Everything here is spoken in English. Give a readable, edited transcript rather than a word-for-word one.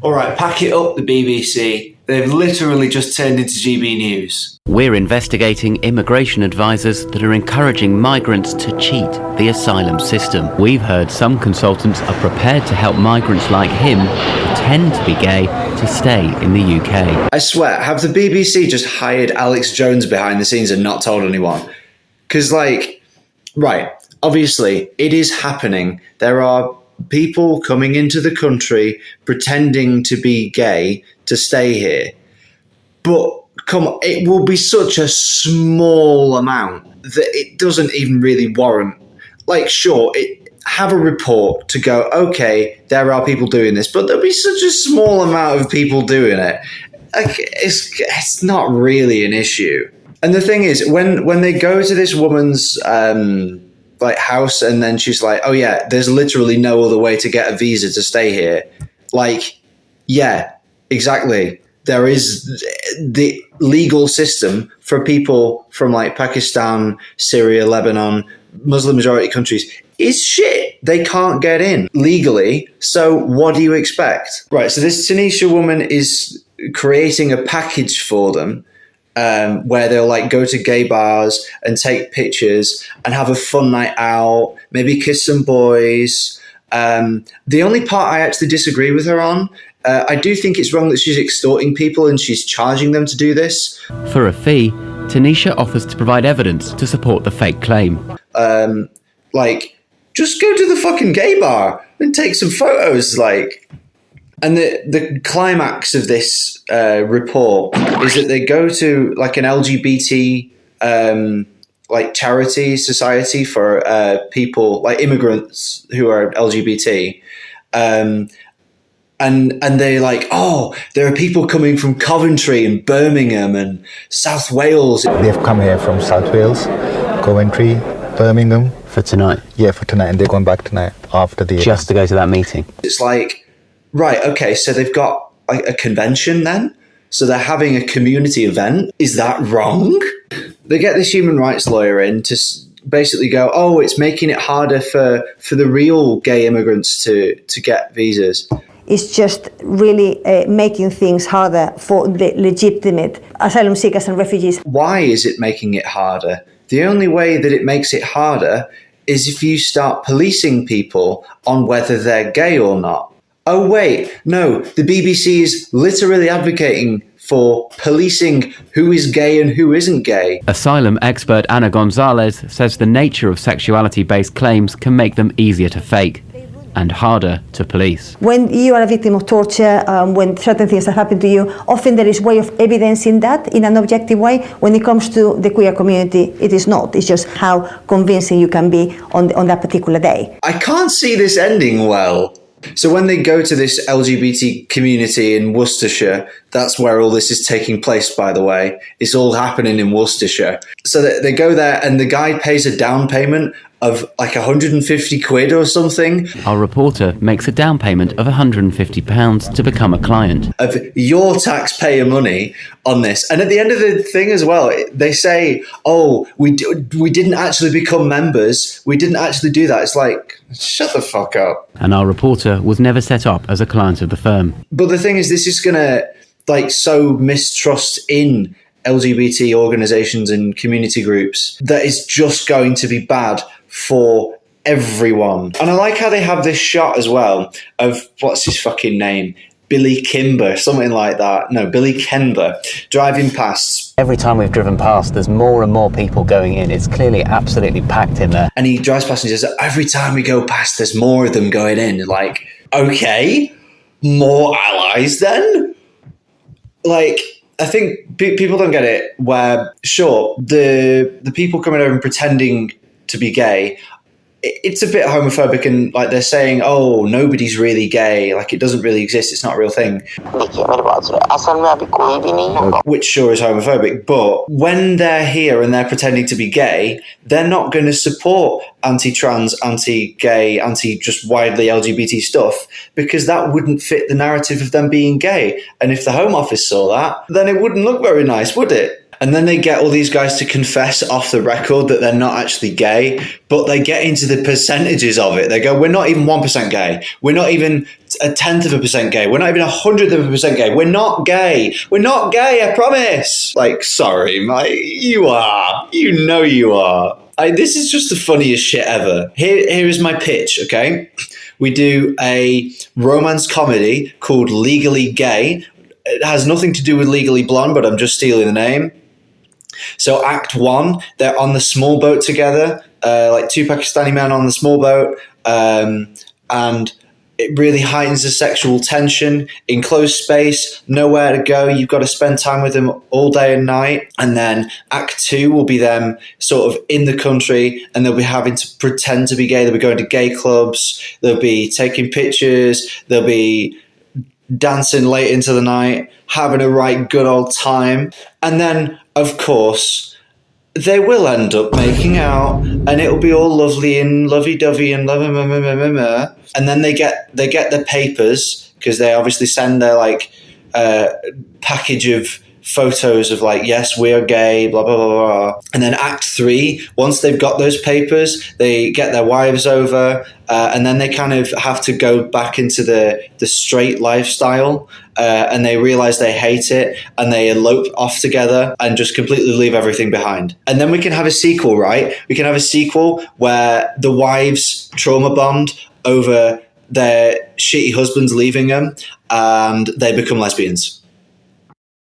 All right, pack it up, the BBC. They've literally just turned into GB News. We're investigating immigration advisors that are encouraging migrants to cheat the asylum system. We've heard some consultants are prepared to help migrants like him pretend to be gay to stay in the UK. I swear, have the BBC just hired Alex Jones behind the scenes and not told anyone? Because, right, obviously, it is happening. There are people coming into the country pretending to be gay to stay here. But come on, it will be such a small amount that it doesn't even really warrant. Sure, have a report to go, okay, there are people doing this, but there'll be such a small amount of people doing it. It's not really an issue. And the thing is, when they go to this woman's house, and then she's like, oh yeah, there's literally no other way to get a visa to stay here. Yeah, exactly. There is the legal system for people from Pakistan, Syria, Lebanon, Muslim majority countries is shit. They can't get in legally. So what do you expect? Right. So this Tunisia woman is creating a package for them where they'll go to gay bars and take pictures and have a fun night out, maybe kiss some boys. The only part I actually disagree with her on, I do think it's wrong that she's extorting people and she's charging them to do this. For a fee, Tunisia offers to provide evidence to support the fake claim. Just go to the fucking gay bar and take some photos, And the climax of this report is that they go to an LGBT charity society for people immigrants who are LGBT, and they're oh, there are people coming from Coventry and Birmingham and South Wales. They've come here from South Wales, Coventry, Birmingham for tonight. Yeah, for tonight, and they're going back tonight after the just to go to that meeting. It's right, okay, so they've got a convention then? So they're having a community event? Is that wrong? They get this human rights lawyer in to basically go, oh, it's making it harder for the real gay immigrants to get visas. It's just really making things harder for the legitimate asylum seekers and refugees. Why is it making it harder? The only way that it makes it harder is if you start policing people on whether they're gay or not. Oh, wait, no, the BBC is literally advocating for policing who is gay and who isn't gay. Asylum expert Ana Gonzalez says the nature of sexuality-based claims can make them easier to fake and harder to police. When you are a victim of torture, when certain things have happened to you, often there is a way of evidencing that in an objective way. When it comes to the queer community, it is not. It's just how convincing you can be on that particular day. I can't see this ending well. So when they go to this LGBT community in Worcestershire, that's where all this is taking place, by the way. It's all happening in Worcestershire. So they go there and the guy pays a down payment of 150 quid or something. Our reporter makes a down payment of £150 to become a client. Of your taxpayer money on this. And at the end of the thing as well, they say, oh, we didn't actually become members. We didn't actually do that. It's shut the fuck up. And our reporter was never set up as a client of the firm. But the thing is, this is going to sow mistrust in LGBT organizations and community groups that is just going to be bad for everyone. And I like how they have this shot as well of, what's his fucking name? Billy Kimber, something like that. No, Billy Kenber, driving past. Every time we've driven past, there's more and more people going in. It's clearly absolutely packed in there. And he drives past and says, every time we go past, there's more of them going in. Okay, more allies then? I think people don't get it where, sure, the people coming over and pretending to be gay, it's a bit homophobic and they're saying, oh, nobody's really gay, it doesn't really exist, it's not a real thing. Which sure is homophobic, but when they're here and they're pretending to be gay, they're not going to support anti-trans, anti-gay, just widely LGBT stuff, because that wouldn't fit the narrative of them being gay. And if the Home Office saw that, then it wouldn't look very nice, would it? And then they get all these guys to confess off the record that they're not actually gay, but they get into the percentages of it. They go, we're not even 1% gay. We're not even a 10th% gay. We're not even 100th% gay. We're not gay. We're not gay, I promise. Like, sorry, you are. You know you are. This is just the funniest shit ever. Here is my pitch, okay? We do a romance comedy called Legally Gay. It has nothing to do with Legally Blonde, but I'm just stealing the name. So Act 1, they're on the small boat together, like two Pakistani men on the small boat, and it really heightens the sexual tension. Enclosed space, nowhere to go. You've got to spend time with them all day and night. And then Act 2 will be them sort of in the country, and they'll be having to pretend to be gay. They'll be going to gay clubs. They'll be taking pictures. They'll be dancing late into the night, having a right good old time. And then, of course, they will end up making out, and it'll be all lovely and lovey-dovey and and then they get their papers, because they obviously send their like package of photos of like, yes, we're gay, blah blah blah blah. And then Act 3, once they've got those papers, they get their wives over, and then they kind of have to go back into the straight lifestyle, and they realize they hate it, and they elope off together and just completely leave everything behind. And then we can have a sequel, right? We can have a sequel where the wives trauma bond over their shitty husbands leaving them, and they become lesbians.